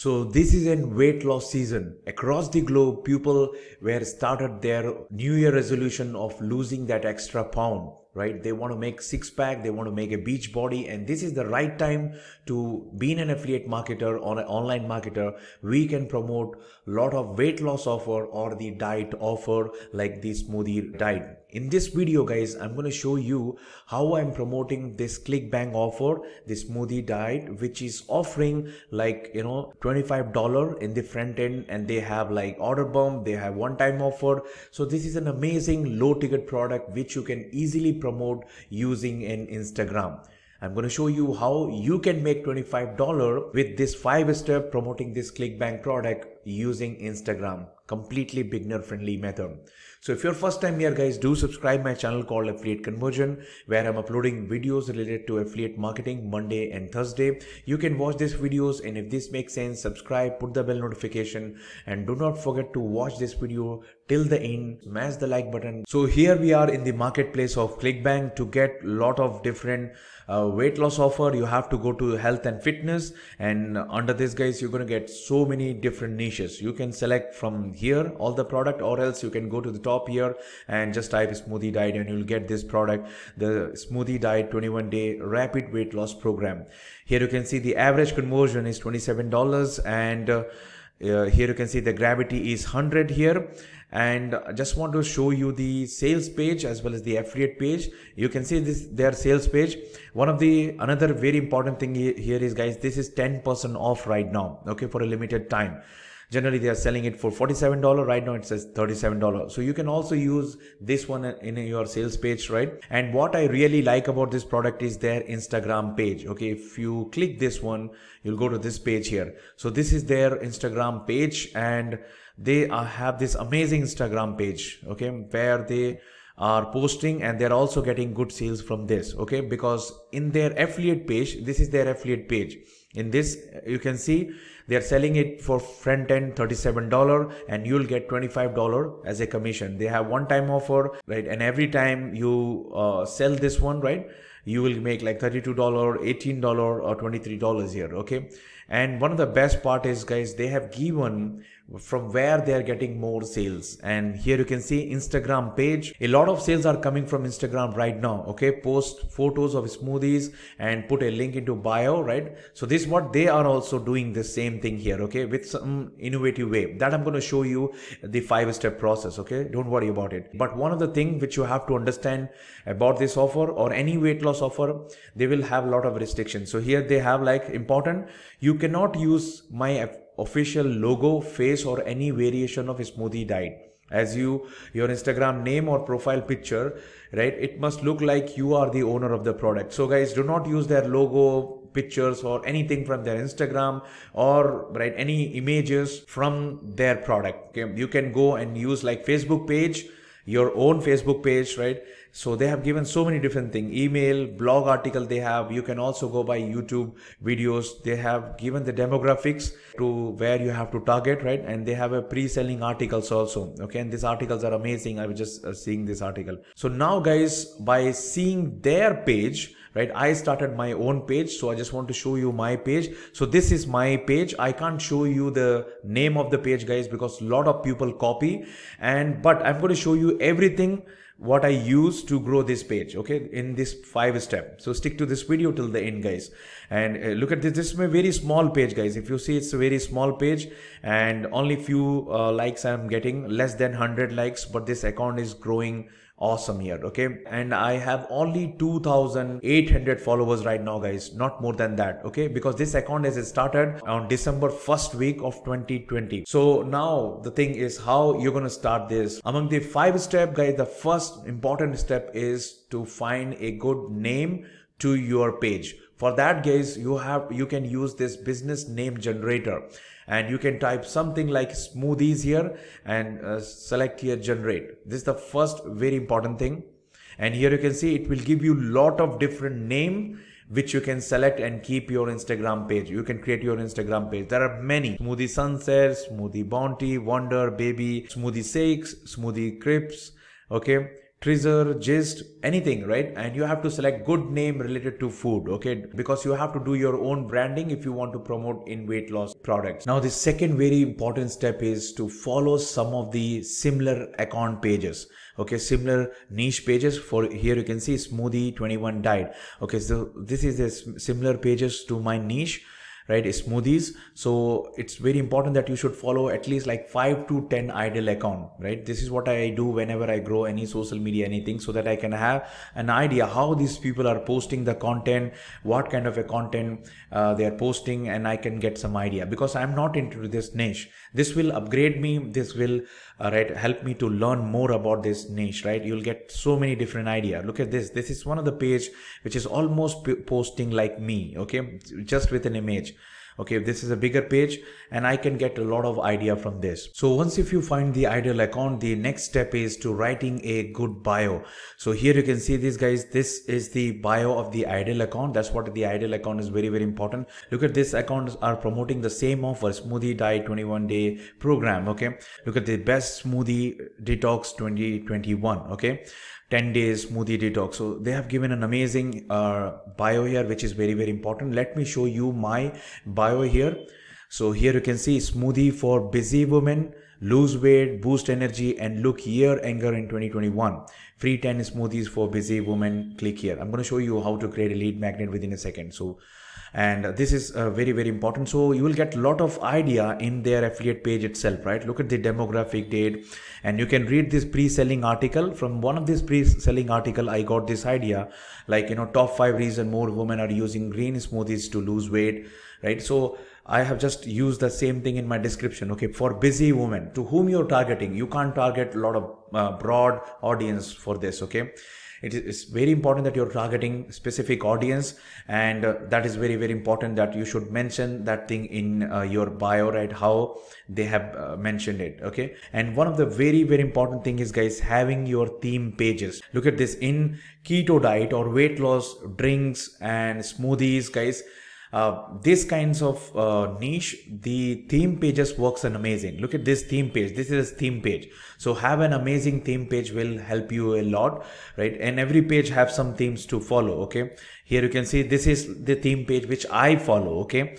So this is a weight loss season. Across the globe, people were started their New Year resolution of losing that extra pound, right? They want to make six pack, they want to make a beach body, and this is the right time to be an affiliate marketer or an online marketer. We can promote a lot of weight loss offer or the diet offer like the smoothie diet. In this video guys, I'm going to show you how I'm promoting this ClickBank offer, this smoothie diet, which is offering like, $25 in the front end, and they have like order bump, they have one-time offer. So this is an amazing low ticket product which you can easily promote using an Instagram. I'm going to show you how you can make $25 with this 5-step promoting this ClickBank product using Instagram. Completely beginner friendly method. So if you're first time here guys, do subscribe my channel called Affiliate Conversion, where I'm uploading videos related to affiliate marketing Monday and Thursday. You can watch these videos, and if this makes sense, subscribe, put the bell notification, and do not forget to watch this video till the end. Smash the like button. So here we are in the marketplace of ClickBank. To get lot of different weight loss offer, you have to go to health and fitness, and under this guys, you're going to get so many different niches. You can select from here all the product, or else you can go to the top here and just type smoothie diet and you'll get this product, the smoothie diet 21-day rapid weight loss program. Here you can see the average conversion is $27, and here you can see the gravity is 100 here. And I just want to show you the sales page as well as the affiliate page. You can see this, their sales page. Another very important thing here is guys, this is 10% off right now, okay, for a limited time. Generally they are selling it for $47. Right now it says $37. So you can also use this one in your sales page, right? And what I really like about this product is their Instagram page. Okay, if you click this one, you'll go to this page here. So this is their Instagram page, and they have this amazing Instagram page, okay, where they are posting, and they're also getting good sales from this, okay, because in their affiliate page, this is their affiliate page. In this, you can see they're selling it for front end $37, and you'll get $25 as a commission. They have one-time offer, right? And every time you sell this one, right, you will make like $32, $18, or $23 here, okay? And one of the best part is guys, they have given from where they are getting more sales. And here you can see Instagram page. A lot of sales are coming from Instagram right now, okay? Post photos of smoothies and put a link into bio, right? So this is what they are also doing the same thing here, okay, with some innovative way that I'm going to show you the 5-step process, okay? Don't worry about it. But one of the things which you have to understand about this offer or any weight loss offer, they will have a lot of restrictions. So here they have like important, you cannot use my official logo, face, or any variation of a smoothie diet as your Instagram name or profile picture, right? It must look like you are the owner of the product. So guys, do not use their logo, pictures, or anything from their Instagram, or right, any images from their product. Okay, you can go and use like Facebook page, your own Facebook page, right? So they have given so many different things, email, blog article they have. You can also go by YouTube videos. They have given the demographics to where you have to target, right? And they have a pre-selling articles also, okay? And these articles are amazing. I was just seeing this article. So now guys, by seeing their page, right, I started my own page. So I just want to show you my page. So this is my page. I can't show you the name of the page guys, because a lot of people copy, but I'm going to show you everything what I use to grow this page, okay, in this 5-step. So stick to this video till the end guys, and look at this. This is my very small page guys. If you see, it's a very small page, and only few likes I'm getting, less than 100 likes, but this account is growing awesome here, okay? And I have only 2,800 followers right now guys, not more than that, okay? Because this account has started on December 1st week of 2020. So now the thing is how you're going to start this. Among the 5-step guys, the first important step is to find a good name to your page. For that guys, you can use this business name generator, and you can type something like smoothies here and select here generate. This is the first very important thing. And here you can see it will give you lot of different name which you can select and keep your Instagram page. You can create your Instagram page. There are many: Smoothie Sunset, Smoothie Bounty, Wonder Baby, Smoothie Shakes, Smoothie Crips, okay, treasure, gist, anything, right? And you have to select good name related to food, okay? Because you have to do your own branding if you want to promote in weight loss products. Now the second very important step is to follow some of the similar account pages, okay? Similar niche pages. For here you can see Smoothie 21 Diet, okay? So this is a similar pages to my niche, right? Smoothies. So it's very important that you should follow at least like 5 to 10 ideal account, right? This is what I do whenever I grow any social media, anything, so that I can have an idea how these people are posting the content, what kind of a content they are posting, and I can get some idea, because I'm not into this niche. This will upgrade me. This will right, help me to learn more about this niche, right? You'll get so many different idea. Look at this. This is one of the page which is almost posting like me, okay, just with an image. Okay, this is a bigger page and I can get a lot of idea from this. So once if you find the ideal account, the next step is to writing a good bio. So here you can see this, guys. This is the bio of the ideal account. That's what the ideal account is, very, very important. Look at this, accounts are promoting the same offer, Smoothie Diet 21-day program. Okay, look at the best smoothie detox 2021. Okay, 10 days smoothie detox. So they have given an amazing bio here, which is very, very important. Let me show you my bio here. So here you can see smoothie for busy women, lose weight, boost energy, and look younger in 2021. Free 10 smoothies for busy women. Click here. I'm going to show you how to create a lead magnet within a second. So, and this is very, very important. So you will get a lot of idea in their affiliate page itself, right? Look at the demographic date, and you can read this pre-selling article. From one of these pre-selling article, I got this idea, like, you know, top 5 reason more women are using green smoothies to lose weight, right? So I have just used the same thing in my description. Okay, for busy women, to whom you're targeting, you can't target a lot of broad audience for this. Okay, it is very important that you're targeting specific audience, and that is very, very important that you should mention that thing in your bio, right? How they have mentioned it. Okay, and one of the very, very important thing is, guys, having your theme pages. Look at this. In keto diet or weight loss drinks and smoothies, guys, these kinds of niche, the theme pages works an amazing. Look at this theme page. This is a theme page. So have an amazing theme page will help you a lot, right? And every page have some themes to follow. Okay, here you can see this is the theme page which I follow. Okay,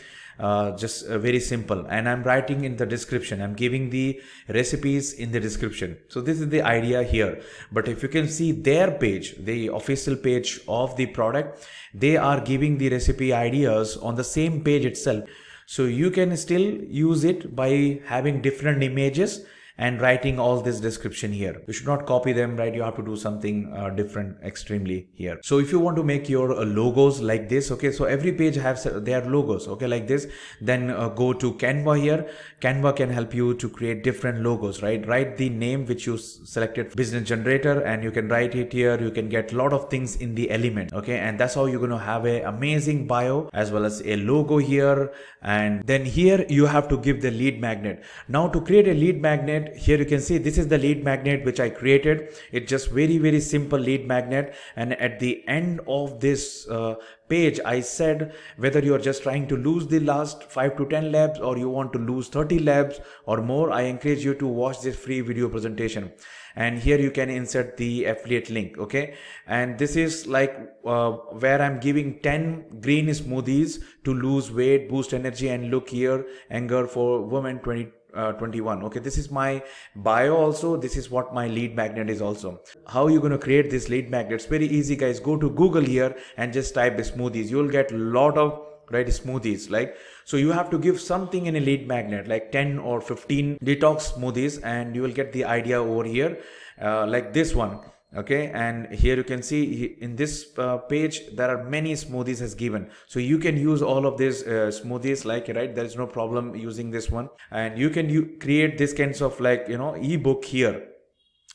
just very simple, and I'm writing in the description, I'm giving the recipes in the description. So this is the idea here. But if you can see their page, the official page of the product, they are giving the recipe ideas on the same page itself. So you can still use it by having different images and writing all this description here. You should not copy them, right? You have to do something different extremely here. So if you want to make your logos like this, okay, so every page has their logos, okay, like this, then go to Canva here. Canva can help you to create different logos, right? Write the name which you selected, business generator, and you can write it here. You can get a lot of things in the element, okay, and that's how you're going to have a amazing bio as well as a logo here. And then here you have to give the lead magnet. Now to create a lead magnet, here you can see this is the lead magnet which I created. It's just very, very simple lead magnet, and at the end of this page I said whether you are just trying to lose the last 5 to 10 labs or you want to lose 30 labs or more, I encourage you to watch this free video presentation. And here you can insert the affiliate link. Okay, and this is like where I'm giving 10 green smoothies to lose weight, boost energy, and look younger for women 2021. Okay, this is my bio also. This is what my lead magnet is also. How you going to create this lead magnet? It's very easy, guys. Go to Google here and just type smoothies. You'll get a lot of smoothies, like, so you have to give something in a lead magnet like 10 or 15 detox smoothies, and you will get the idea over here like this one. Okay, and here you can see in this page there are many smoothies as given, so you can use all of these smoothies, like, right, there is no problem using this one. And you can create this kinds of, like, you know, ebook here.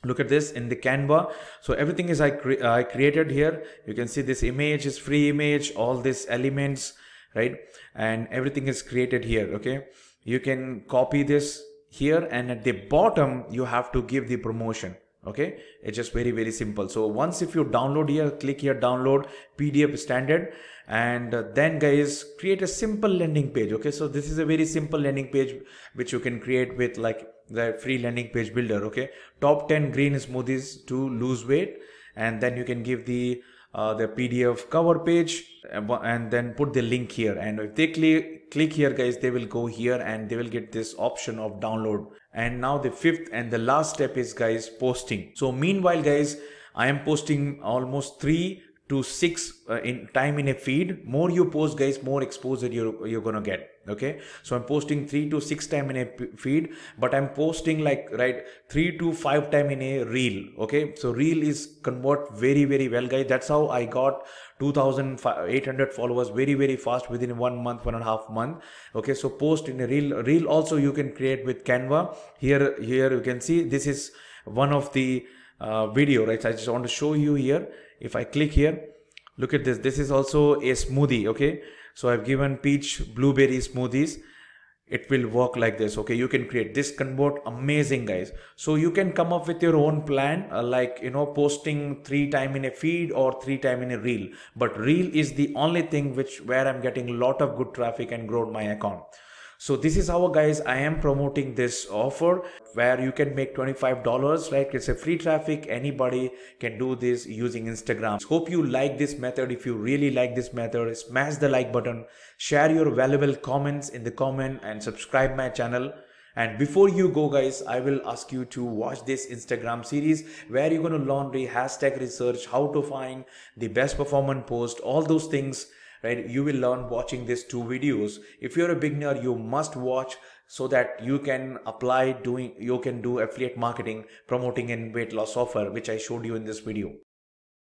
Look at this in the Canva. So everything is I created here. You can see this image is free image, all these elements, right, and everything is created here. Okay, you can copy this here, and at the bottom you have to give the promotion. Okay, it's just very, very simple. So once if you download here, click here, download PDF standard, and then guys, create a simple landing page. Okay, so this is a very simple landing page which you can create with like the free landing page builder. Okay, top 10 green smoothies to lose weight, and then you can give the PDF cover page, and then put the link here, and if they click here guys, they will go here and they will get this option of download. And now the fifth and the last step is guys, posting. So meanwhile guys, I am posting almost 3 to 6 in time in a feed. More you post guys, more exposure you're gonna get. Okay, so I'm posting 3 to 6 time in a feed, but I'm posting like, right, 3 to 5 time in a reel. Okay, so reel is convert very, very well guys. That's how I got 2,800 followers very, very fast within 1 month, 1.5 month. Okay, so post in a reel also you can create with Canva. Here you can see this is one of the video, right? So I just want to show you here. If I click here, look at this. This is also a smoothie. Okay, so I've given peach blueberry smoothies. It will work like this. Okay, you can create this, convert amazing guys. So you can come up with your own plan, like, you know, posting 3 time in a feed or 3 time in a reel, but reel is the only thing where I'm getting a lot of good traffic and grow my account. So this is how guys I am promoting this offer where you can make $25, right? It's a free traffic. Anybody can do this using Instagram. Hope you like this method. If you really like this method, smash the like button, share your valuable comments in the comment, and subscribe my channel. And before you go guys, I will ask you to watch this Instagram series where you're going to learn the hashtag research, how to find the best performance post, all those things, right? You will learn watching these 2 videos. If you're a beginner, you must watch so that you can apply you can do affiliate marketing promoting in weight loss offer, which I showed you in this video.